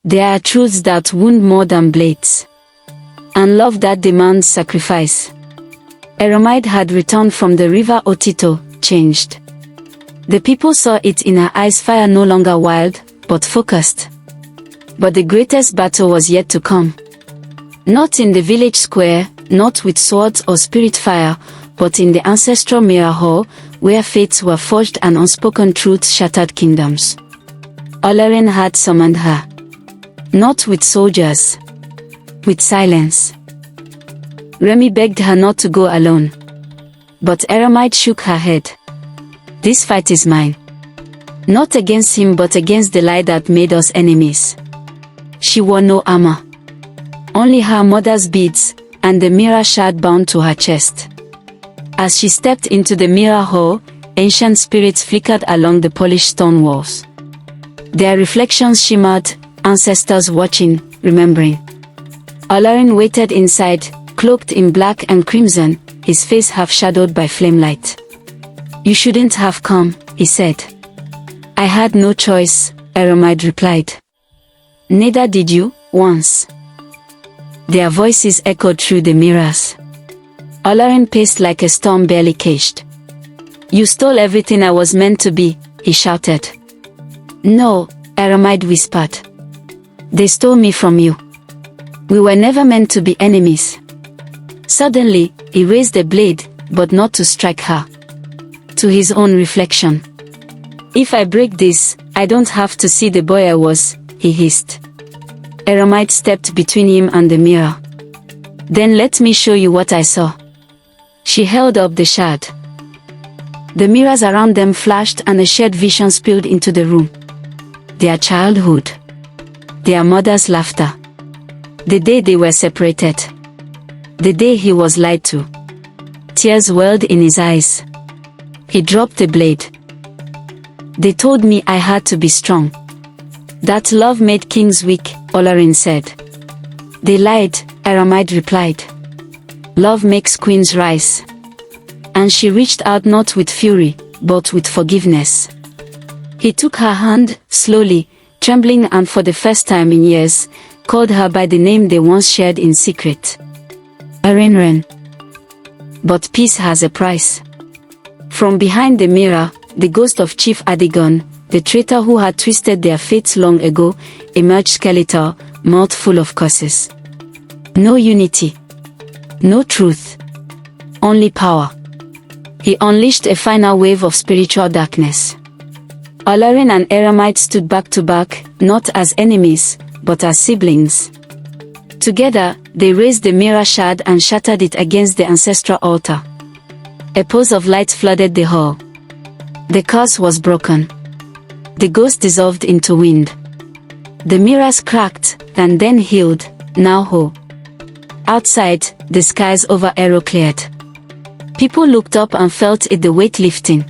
There are truths that wound more than blades. And love that demands sacrifice. Arámidé had returned from the river Otito, changed. The people saw it in her eyes, fire no longer wild, but focused. But the greatest battle was yet to come. Not in the village square, not with swords or spirit fire, but in the ancestral mirror hall, where fates were forged and unspoken truths shattered kingdoms. Olórin had summoned her. Not with soldiers. With silence. Remy begged her not to go alone. But Arámidé shook her head. This fight is mine. Not against him but against the lie that made us enemies. She wore no armor. Only her mother's beads, and the mirror shard bound to her chest. As she stepped into the mirror hall, ancient spirits flickered along the polished stone walls. Their reflections shimmered, ancestors watching, remembering. Olórin waited inside, cloaked in black and crimson, his face half shadowed by flame light. You shouldn't have come, he said. I had no choice, Arámidé replied. Neither did you, once. Their voices echoed through the mirrors. Olórin paced like a storm barely caged. You stole everything I was meant to be, he shouted. No, Arámidé whispered. They stole me from you. We were never meant to be enemies. Suddenly, he raised a blade, but not to strike her. To his own reflection. If I break this, I don't have to see the boy I was, he hissed. Arámidé stepped between him and the mirror. Then let me show you what I saw. She held up the shard. The mirrors around them flashed and a shared vision spilled into the room. Their childhood. Their mother's laughter. The day they were separated. The day he was lied to. Tears welled in his eyes. He dropped the blade. They told me I had to be strong. That love made kings weak, Olórin said. They lied, Arámidé replied. Love makes queens rise. And she reached out not with fury, but with forgiveness. He took her hand, slowly, trembling, and for the first time in years, called her by the name they once shared in secret. Olórin. But peace has a price. From behind the mirror, the ghost of Chief Adigon, the traitor who had twisted their fates long ago, emerged skeletal, mouth full of curses. No unity. No truth. Only power. He unleashed a final wave of spiritual darkness. Olórin and Arámidé stood back to back, not as enemies, but as siblings. Together, they raised the mirror shard and shattered it against the ancestral altar. A pulse of light flooded the hall. The curse was broken. The ghost dissolved into wind. The mirrors cracked, and then healed, now whole. Outside, the skies over Arrow cleared. People looked up and felt it, the weight lifting.